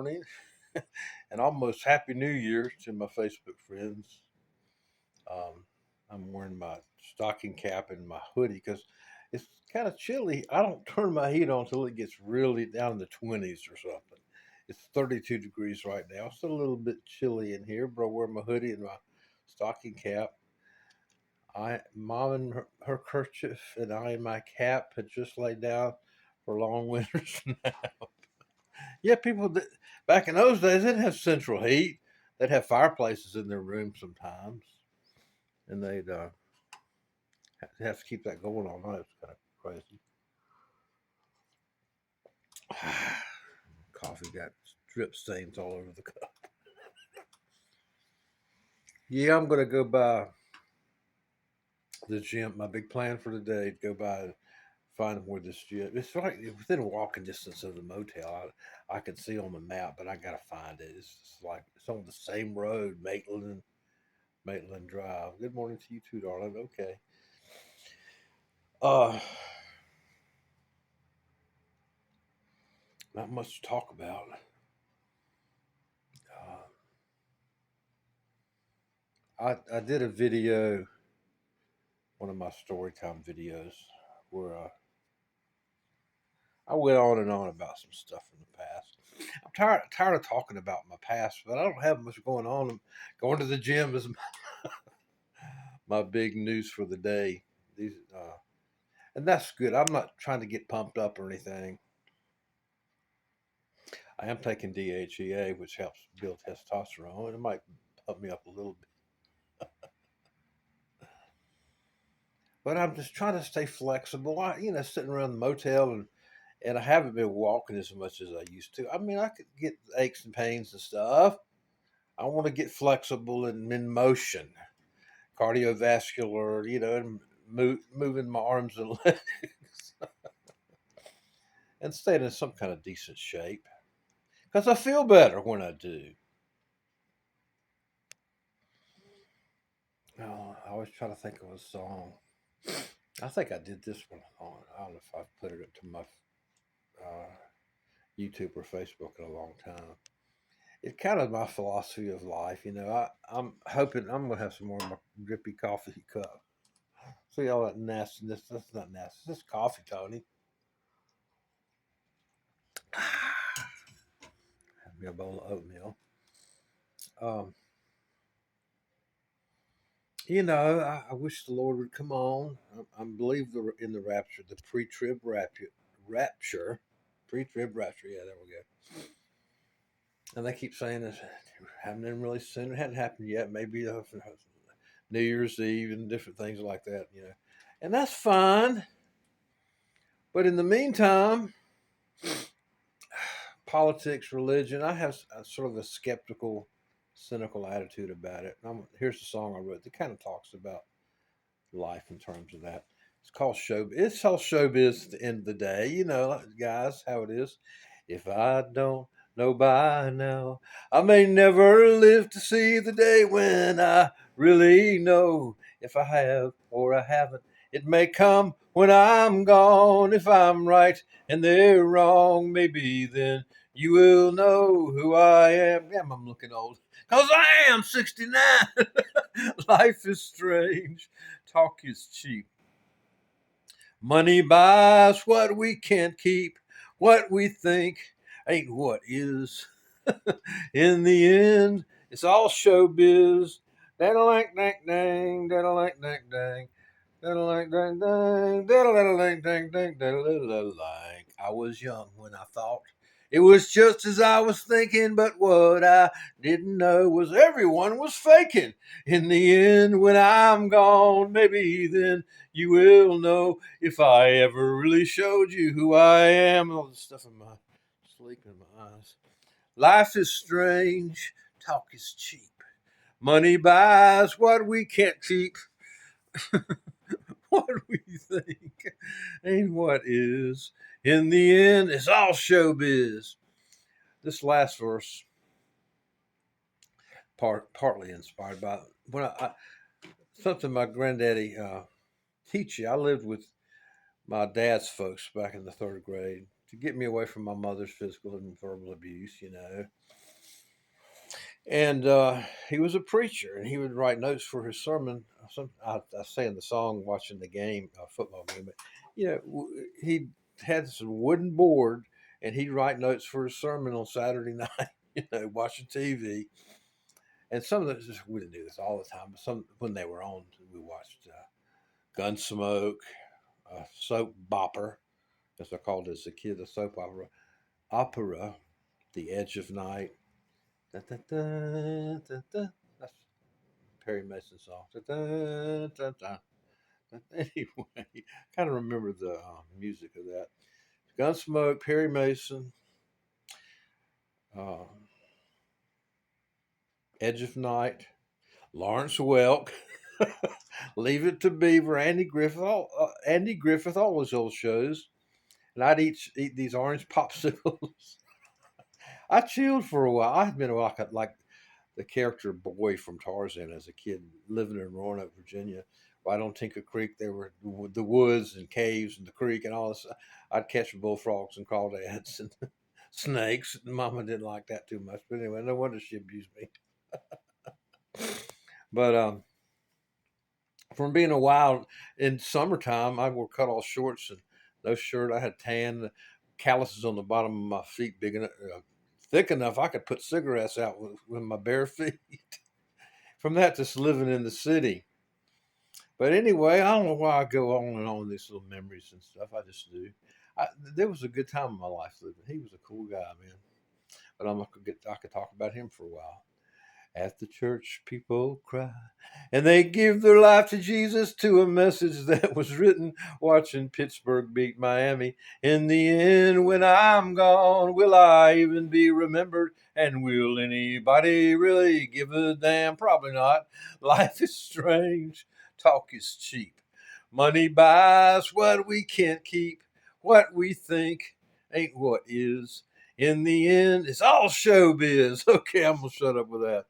morning, and almost Happy New Year to my Facebook friends. Um, I'm wearing my stocking cap and my hoodie because it's kind of chilly. I don't turn my heat on until it gets really down in the 20s or something. It's 32 degrees right now. It's still a little bit chilly in here, but I wear my hoodie and my stocking cap. Mom and her kerchief and I in my cap had just laid down for long winters now. Yeah, back in those days, they didn't have central heat. They'd have fireplaces in their room sometimes, and they'd have to keep that going all night. It's kind of crazy. Coffee got drip stains all over the cup. Yeah, I'm gonna go by the gym. My big plan for today: to go by and find where this gym. It's right within walking distance of the motel. I can see on the map, but I gotta find it. It's like it's on the same road, Maitland Drive. Good morning to you too, darling. Okay. Uh, Not much to talk about. Uh, I did a video, one of my story time videos, where I went on and on about some stuff from the past. I'm tired of talking about my past, but I don't have much going on. Going to the gym is my big news for the day. And that's good. I'm not trying to get pumped up or anything. I am taking DHEA, which helps build testosterone, and it might pump me up a little bit. But I'm just trying to stay flexible. Sitting around the motel and I haven't been walking as much as I used to. I mean, I could get aches and pains and stuff. I want to get flexible and in motion, cardiovascular, and moving my arms and legs and staying in some kind of decent shape because I feel better when I do. Oh, I always try to think of a song. I think I did this one on. I don't know if I've put it to my uh, YouTube or Facebook in a long time. It's kind of my philosophy of life. I'm hoping I'm gonna have some more of my drippy coffee cup. See all that nastiness. That's not nasty. This coffee, Tony. Have me a bowl of oatmeal. Um, I wish the Lord would come on. I believe in the rapture, the pre-trib pre-trib rapture. Yeah, there we go. And they keep saying it's happening really soon. It hadn't happened yet. Maybe New Year's Eve and different things like that. And that's fine. But in the meantime, politics, religion, I have sort of a skeptical, cynical attitude about it. Here's the song I wrote that kind of talks about life in terms of that. It's called Showbiz. It's all showbiz at the end of the day. Guys, how it is. If I don't know by now, I may never live to see the day when I really know if I have or I haven't. It may come when I'm gone. If I'm right and they're wrong, maybe then you will know who I am. Damn, I'm looking old. Because I am 69. Life is strange. Talk is cheap. Money buys what we can't keep. What we think ain't what is. In the end, it's all showbiz. Daddle-lang, dang, dang, daddle-lang, dang, dang. Daddle-lang, dang, dang, daddle-lang, dang, dang, daddle-lang. I was young when I thought it was just as I was thinking, but what I didn't know was everyone was faking. In the end, when I'm gone, maybe then you will know if I ever really showed you who I am. All this stuff in my sleep in my eyes. Life is strange, talk is cheap. Money buys what we can't keep. What we think ain't what is. In the end, it's all showbiz. This last verse, partly inspired by something my granddaddy teach you. I lived with my dad's folks back in the third grade, to get me away from my mother's physical and verbal abuse, you know. And he was a preacher, and he would write notes for his sermon. I say in the song, watching the game, football game, but you know, he had this wooden board, and he'd write notes for his sermon on Saturday night. You know, watching TV. And some of this, we didn't do this all the time, but some when they were on, we watched Gunsmoke, Soap Bopper, as I called it as a kid, the soap opera, The Edge of Night. Da, da, da, da, da. That's Perry Mason's song. Da, da, da, da. Anyway, kind of remember the music of that. Gunsmoke, Perry Mason, uh, Edge of Night, Lawrence Welk, Leave It to Beaver, Andy Griffith, all those old shows. And I'd eat these orange popsicles. I chilled for a while. I had been like the character boy from Tarzan as a kid, living in Roanoke, Virginia, right on Tinker Creek. There were the woods and caves and the creek and all this. I'd catch bullfrogs and crawdads and snakes. Mama didn't like that too much, but anyway, no wonder she abused me. But from being a wild in summertime, I wore cut off shorts and no shirt. I had tan calluses on the bottom of my feet, big enough, thick enough I could put cigarettes out with my bare feet. From that, just living in the city. But anyway, I don't know why I go on and on these little memories and stuff. I just do. There was a good time in my life living. He was a cool guy, man. But I could talk about him for a while. At the church, people cry, and they give their life to Jesus to a message that was written watching Pittsburgh beat Miami. In the end, when I'm gone, will I even be remembered? And will anybody really give a damn? Probably not. Life is strange. Talk is cheap. Money buys what we can't keep. What we think ain't what is. In the end, it's all showbiz. Okay, I'm going to shut up with that.